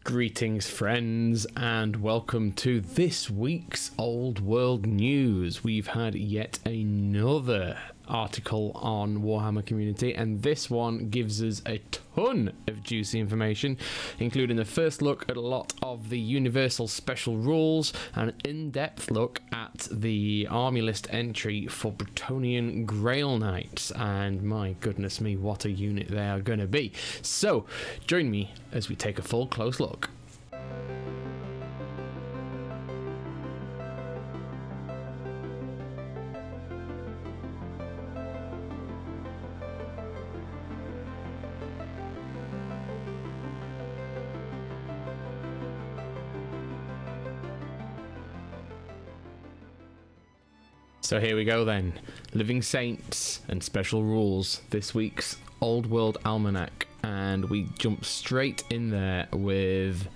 Greetings, friends, and welcome to this week's Old World News. We've had yet another article on Warhammer Community, and this one gives us a ton of juicy information, including the first look at a lot of the universal special rules, and an in-depth look at the army list entry for Bretonnian Grail Knights, and my goodness me, what a unit they are going to be. So, join me as we take a full close look. So here we go then, Living Saints and Special Rules, this week's Old World Almanac, and we jump straight in there with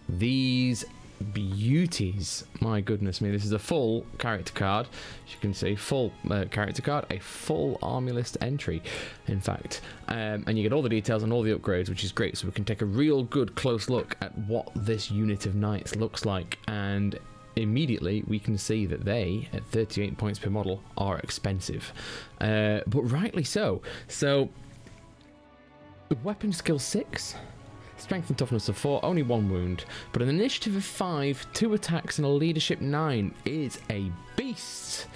these beauties. My goodness me, this is a full character card, as you can see, full character card, a full army list entry, in fact, and you get all the details on all the upgrades, which is great, so we can take a real good close look at what this unit of knights looks like, and immediately we can see that they, at 38 points per model, are expensive, but rightly so. So, weapon skill 6, strength and toughness of 4, only 1 wound, but an initiative of 5, 2 attacks and a leadership 9 is a beast.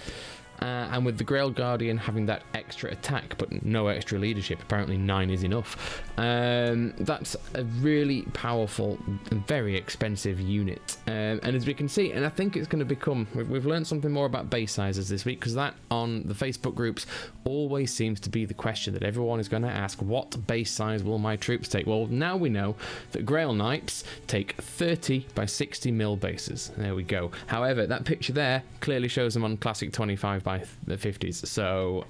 And with the Grail Guardian having that extra attack but no extra leadership, apparently 9 is enough. That's a really powerful and very expensive unit. And as we can see, and I think it's going to become, we've learned something more about base sizes this week, because that on the Facebook groups always seems to be the question that everyone is going to ask: what base size will my troops take? Well, now we know that Grail Knights take 30 by 60 mil bases. There we go. However, that picture there clearly shows them on classic 25 by the 50s, so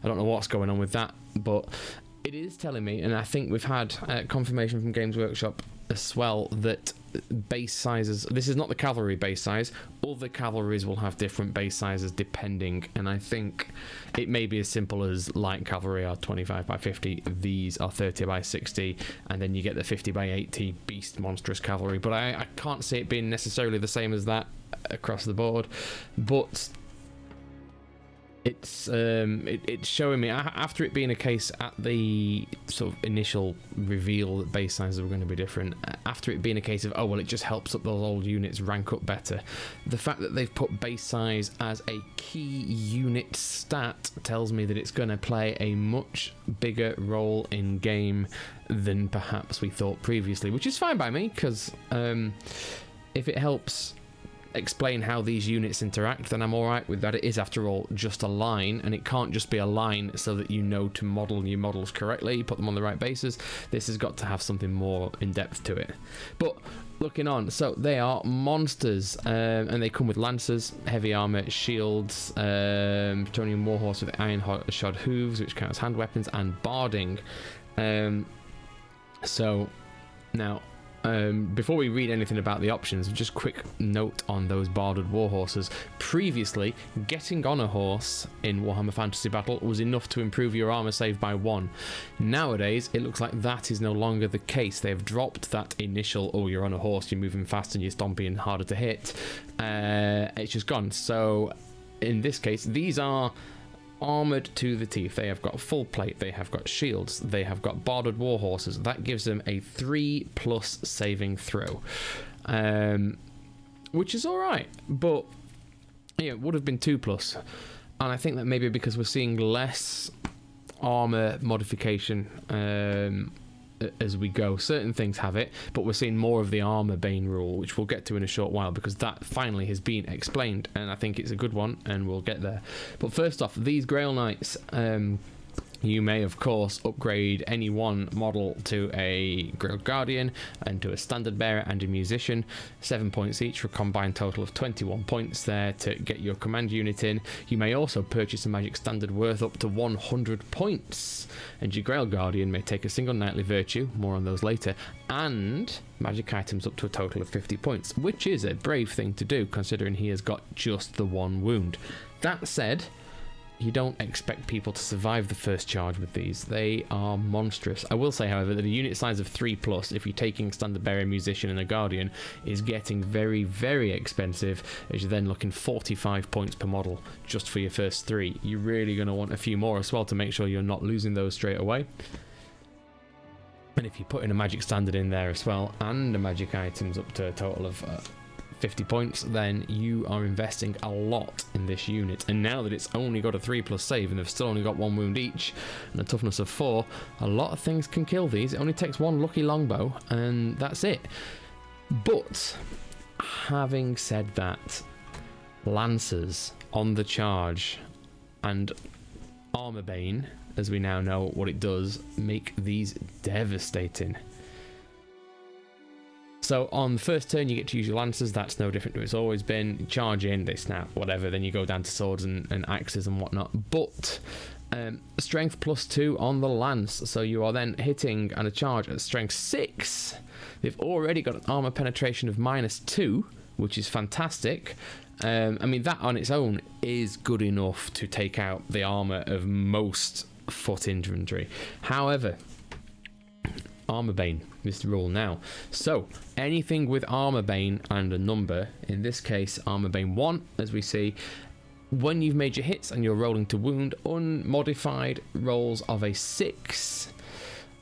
I don't know what's going on with that, but it is telling me, and I think we've had confirmation from Games Workshop as well, that base sizes, this is not the cavalry base size, other cavalries will have different base sizes depending, and I think it may be as simple as light cavalry are 25 by 50, these are 30 by 60, and then you get the 50 by 80 beast monstrous cavalry, but I can't see it being necessarily the same as that across the board, but it's showing me, after it being a case at the sort of initial reveal that base sizes were going to be different, after it being a case of, oh well, it just helps up those old units rank up better, the fact that they've put base size as a key unit stat tells me that it's going to play a much bigger role in game than perhaps we thought previously, which is fine by me, because if it helps explain how these units interact, then I'm alright with that. It is, after all, just a line, and it can't just be a line so that you know to model your models correctly, put them on the right bases. This has got to have something more in depth to it. But looking on, so they are monsters, and they come with lancers, heavy armor, shields, Bretonnian warhorse with iron shod hooves, which count as hand weapons, and barding. So now, before we read anything about the options, just quick note on those barded warhorses. Previously, getting on a horse in Warhammer Fantasy Battle was enough to improve your armor save by 1. Nowadays, it looks like that is no longer the case. They have dropped that initial, oh, you're on a horse, you're moving fast and you're stompy and harder to hit. It's just gone. So, in this case, these are armored to the teeth. They have got full plate, they have got shields, they have got barded warhorses. That gives them a 3+ saving throw, which is alright, but yeah, it would have been 2+, and I think that maybe because we're seeing less armor modification as we go. Certain things have it, but we're seeing more of the armor bane rule, which we'll get to in a short while, because that finally has been explained, and I think it's a good one, and we'll get there. But first off, these Grail Knights, you may of course upgrade any one model to a Grail Guardian and to a Standard Bearer and a Musician, 7 points each for a combined total of 21 points there to get your command unit in. You may also purchase a Magic Standard worth up to 100 points, and your Grail Guardian may take a single knightly virtue, more on those later, and magic items up to a total of 50 points, which is a brave thing to do considering he has got just the 1 wound. That said, you don't expect people to survive the first charge with these. They are monstrous. I will say, however, that a unit size of 3+, if you're taking Standard Bearer, Musician and a Guardian, is getting very, very expensive, as you're then looking 45 points per model just for your first 3. You're really going to want a few more as well to make sure you're not losing those straight away. And if you put in a magic standard in there as well, and the magic items up to a total of 50 points, then you are investing a lot in this unit. And now that it's only got a 3+ save and they've still only got 1 wound each and a toughness of 4, a lot of things can kill these. It only takes 1 lucky longbow and that's it. But having said that, Lancers on the charge and Armorbane, as we now know what it does, make these devastating. So on the first turn you get to use your Lancers. That's no different to it's always been. Charge in, they snap, whatever, then you go down to swords and axes and whatnot. But strength +2 on the lance, so you are then hitting and a charge at strength 6. They've already got an armor penetration of -2, which is fantastic. I mean, that on its own is good enough to take out the armor of most foot infantry. However, Armorbane is the rule now. So anything with Armorbane and a number, in this case Armorbane 1, as we see, when you've made your hits and you're rolling to wound, unmodified rolls of a 6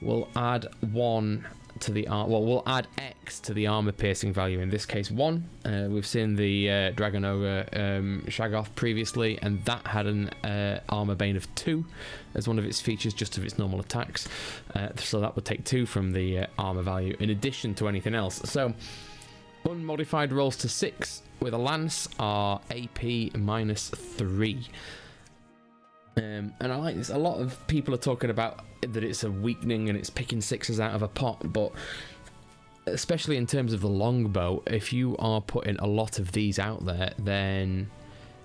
will add 1 to the we'll add X to the armor piercing value, in this case 1. We've seen the Dragon Ogre Shaggoth previously, and that had an armor bane of 2 as one of its features, just of its normal attacks, so that would take 2 from the armor value in addition to anything else. So unmodified rolls to 6 with a lance are AP -3. And I like this. A lot of people are talking about that it's a weakening and it's picking 6s out of a pot, but especially in terms of the longbow, if you are putting a lot of these out there, then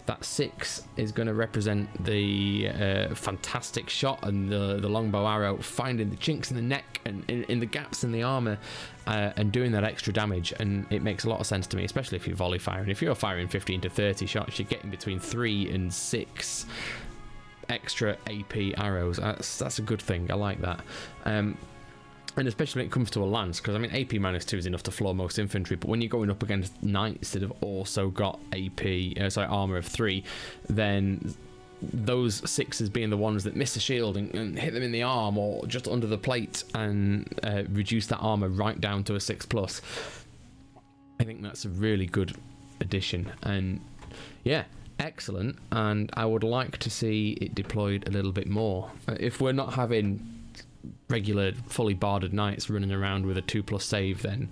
that 6 is going to represent the fantastic shot and the longbow arrow finding the chinks in the neck and in the gaps in the armor and doing that extra damage. And it makes a lot of sense to me, especially if you're volley firing. If you're firing 15 to 30 shots, you're getting between 3 and 6 extra AP arrows. That's a good thing. I like that. And especially when it comes to a lance, because I mean AP -2 is enough to floor most infantry, but when you're going up against knights that have also got armor of 3, then those 6s being the ones that miss a shield and hit them in the arm or just under the plate and reduce that armor right down to a 6+. I think that's a really good addition, and yeah, excellent. And I would like to see it deployed a little bit more. If we're not having regular fully barded knights running around with a 2+ save, then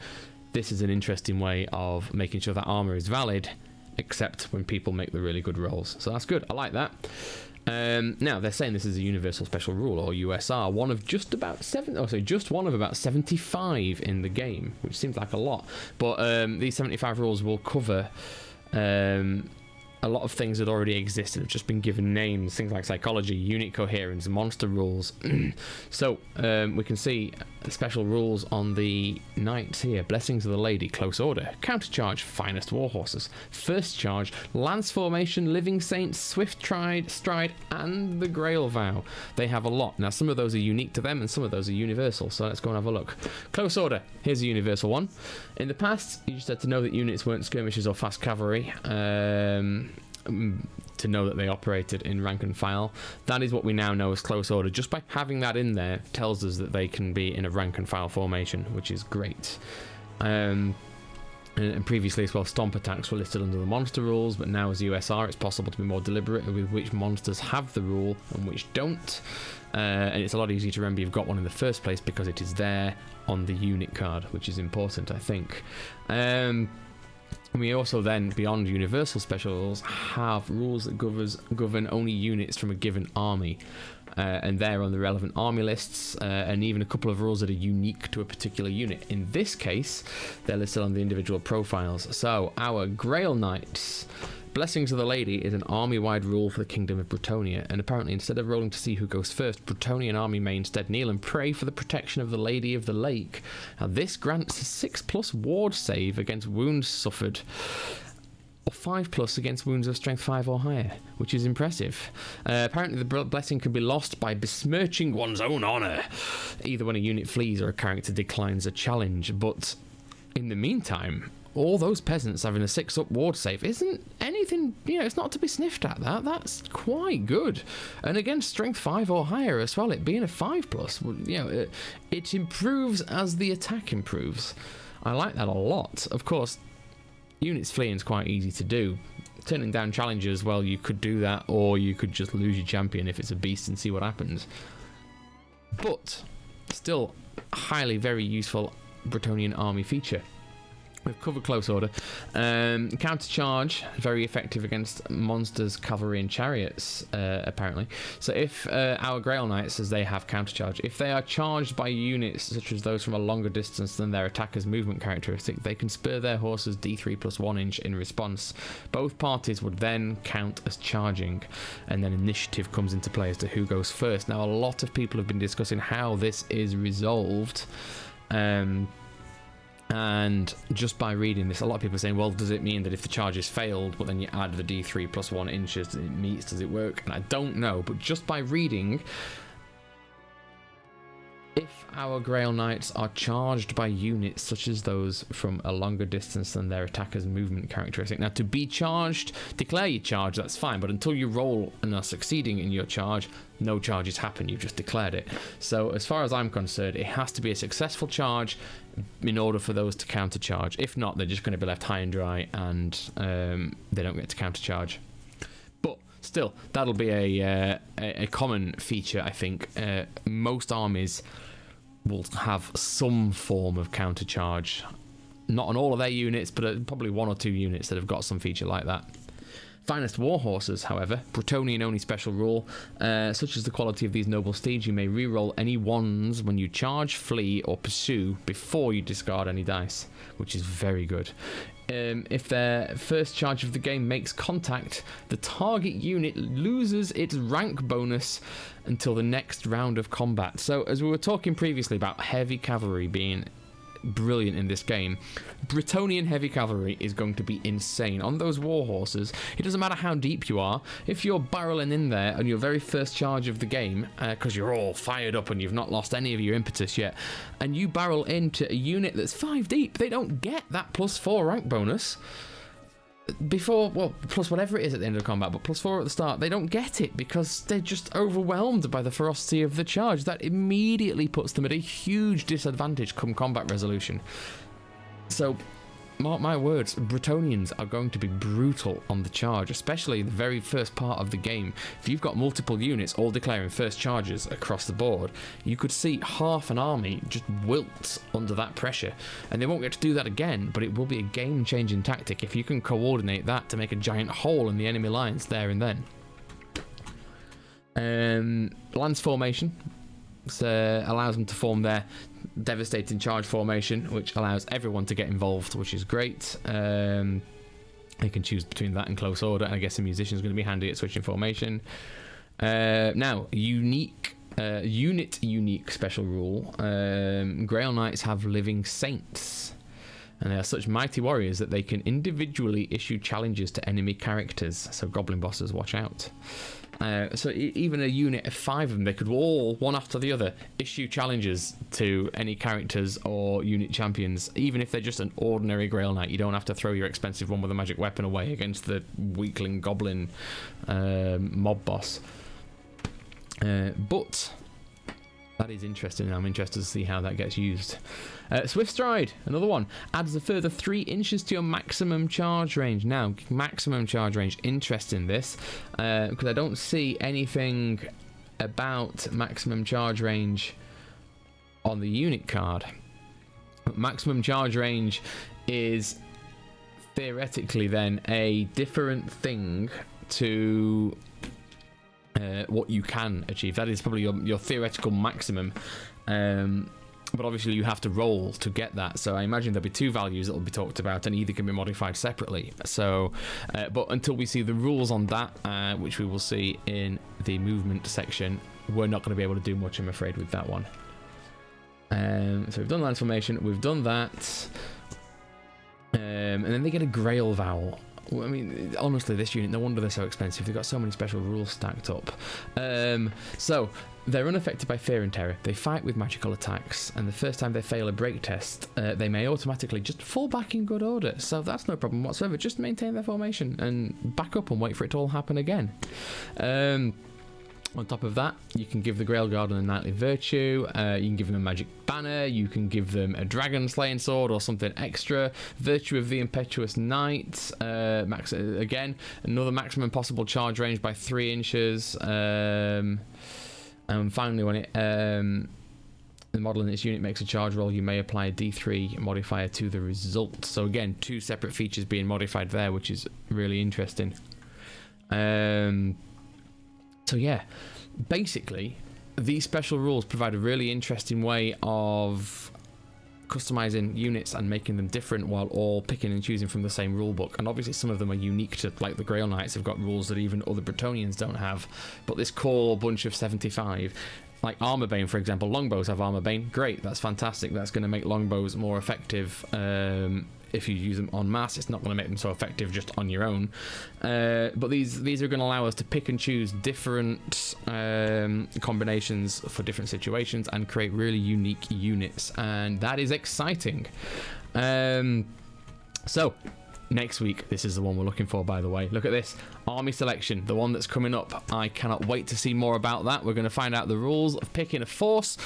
this is an interesting way of making sure that armor is valid, except when people make the really good rolls. So that's good. I like that. Now they're saying this is a universal special rule, or USR, one of just one of about 75 in the game, which seems like a lot, but these 75 rules will cover a lot of things that already exist and have just been given names, things like psychology, unit coherence, monster rules. So we can see special rules on the knights here. Blessings of the Lady, close order, countercharge, finest war horses, first charge, lance formation, living saints, swift stride, and the Grail vow. They have a lot. Now some of those are unique to them and some of those are universal, so let's go and have a look. Close order, here's a universal one. In the past you just had to know that units weren't skirmishers or fast cavalry, to know that they operated in rank and file. That is what we now know as close order. Just by having that in there tells us that they can be in a rank and file formation, which is great. And previously as well, stomp attacks were listed under the monster rules, but now as USR it's possible to be more deliberate with which monsters have the rule and which don't. And it's a lot easier to remember you've got one in the first place because it is there on the unit card, which is important, I think. We also then, beyond universal special rules, have rules that govern only units from a given army. And they're on the relevant army lists, and even a couple of rules that are unique to a particular unit. In this case, they're listed on the individual profiles. So, our Grail Knights, Blessings of the Lady, is an army-wide rule for the Kingdom of Bretonnia, and apparently instead of rolling to see who goes first, Bretonnian army may instead kneel and pray for the protection of the Lady of the Lake. Now this grants a 6+ ward save against wounds suffered. or 5+ against wounds of strength 5 or higher, which is impressive. Apparently the blessing can be lost by besmirching one's own honour, either when a unit flees or a character declines a challenge. But in the meantime, all those peasants having a 6+ ward save isn't anything, it's not to be sniffed at. That's quite good. And against strength 5 or higher as well, it being a 5+, it improves as the attack improves. I like that a lot. Of course, units fleeing is quite easy to do. Turning down challenges, well, you could do that, or you could just lose your champion if it's a beast and see what happens. But still, highly very useful Bretonnian army feature. We've covered close order. Counter charge, very effective against monsters, cavalry, and chariots, apparently. So if our Grail Knights, as they have counter charge, if they are charged by units such as those from a longer distance than their attacker's movement characteristic, they can spur their horses d3 + 1 inch in response. Both parties would then count as charging, and then initiative comes into play as to who goes first. Now, a lot of people have been discussing how this is resolved. And just by reading this, a lot of people are saying, well, does it mean that if the charge is failed, but then you add the d3 + 1 inches, it meets, does it work? And I don't know, but just by reading, if our Grail Knights are charged by units such as those from a longer distance than their attacker's movement characteristic. Now, to be charged, declare your charge, that's fine, but until you roll and are succeeding in your charge, no charges happen, you've just declared it. So as far as I'm concerned, it has to be a successful charge in order for those to counter charge. If not, they're just going to be left high and dry, and they don't get to counter charge. But still, that'll be a common feature, I think. Most armies will have some form of counter charge. Not on all of their units, but probably 1 or 2 units that have got some feature like that. Finest war horses, however, Bretonnian only special rule, such as the quality of these noble steeds, you may re-roll any 1s when you charge, flee, or pursue before you discard any dice, which is very good. If their first charge of the game makes contact, the target unit loses its rank bonus until the next round of combat. So, as we were talking previously about heavy cavalry being brilliant in this game, Bretonnian heavy cavalry is going to be insane. On those war horses, it doesn't matter how deep you are, if you're barreling in there on your very first charge of the game, because you're all fired up and you've not lost any of your impetus yet, and you barrel into a unit that's 5 deep, they don't get that +4 rank bonus before, well, plus whatever it is at the end of combat, but +4 at the start. They don't get it because they're just overwhelmed by the ferocity of the charge. That immediately puts them at a huge disadvantage come combat resolution. So, mark my words, Bretonnians are going to be brutal on the charge, especially the very first part of the game. If you've got multiple units all declaring first charges across the board, you could see half an army just wilt under that pressure, and they won't get to do that again, but it will be a game-changing tactic if you can coordinate that to make a giant hole in the enemy lines there and then. Lance formation allows them to form their devastating charge formation, which allows everyone to get involved, which is great. They can choose between that and close order, and I guess a musician is going to be handy at switching formation. Now, unit unique special rule. Grail Knights have living saints, and they are such mighty warriors that they can individually issue challenges to enemy characters, so goblin bosses, watch out. So even a unit of 5 of them, they could all, one after the other, issue challenges to any characters or unit champions, even if they're just an ordinary Grail Knight. You don't have to throw your expensive one with a magic weapon away against the weakling goblin mob boss. But that is interesting, and I'm interested to see how that gets used. Swift Stride, another one, adds a further 3 inches to your maximum charge range. Now, maximum charge range, interesting this, because I don't see anything about maximum charge range on the unit card. Maximum charge range is theoretically then a different thing to what you can achieve. That is probably your theoretical maximum, but obviously you have to roll to get that, so I imagine there'll be 2 values that will be talked about, and either can be modified separately. So but until we see the rules on that, which we will see in the movement section, we're not going to be able to do much, I'm afraid, with that one. So we've done lance formation, we've done that, and then they get a Grail Vow. Well, I mean, honestly, this unit, no wonder they're so expensive. They've got so many special rules stacked up. So, they're unaffected by fear and terror. They fight with magical attacks, and the first time they fail a break test, they may automatically just fall back in good order. So that's no problem whatsoever. Just maintain their formation and back up and wait for it to all happen again. On top of that, you can give the Grail Guardian a Knightly Virtue, you can give them a Magic Banner, you can give them a Dragon Slaying Sword or something extra, Virtue of the Impetuous Knight, again, another maximum possible charge range by 3 inches, and finally when the model in this unit makes a charge roll, you may apply a D3 modifier to the result. So again, 2 separate features being modified there, which is really interesting. So yeah, basically, these special rules provide a really interesting way of customizing units and making them different while all picking and choosing from the same rule book. And obviously some of them are unique to, like the Grail Knights have got rules that even other Bretonnians don't have. But this core bunch of 75, like Armor Bane, for example, longbows have Armor Bane. Great, that's fantastic. That's going to make longbows more effective. If you use them en masse, it's not going to make them so effective just on your own. But these are going to allow us to pick and choose different combinations for different situations and create really unique units, and that is exciting. So next week, this is the one we're looking for, by the way. Look at this army selection, the one that's coming up. I cannot wait to see more about that. We're going to find out the rules of picking a force,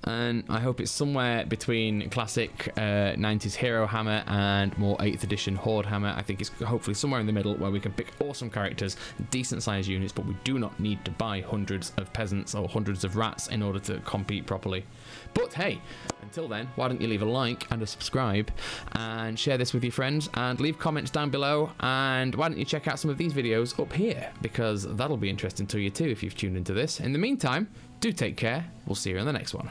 and I hope it's somewhere between classic 90s Hero Hammer and more 8th edition Horde Hammer. I think it's hopefully somewhere in the middle where we can pick awesome characters, decent sized units, but we do not need to buy hundreds of peasants or hundreds of rats in order to compete properly. But hey, until then, why don't you leave a like and a subscribe and share this with your friends and leave comments down below, and why don't you check out some of these videos up here, because that'll be interesting to you too if you've tuned into this. In the meantime, do take care. We'll see you in the next one.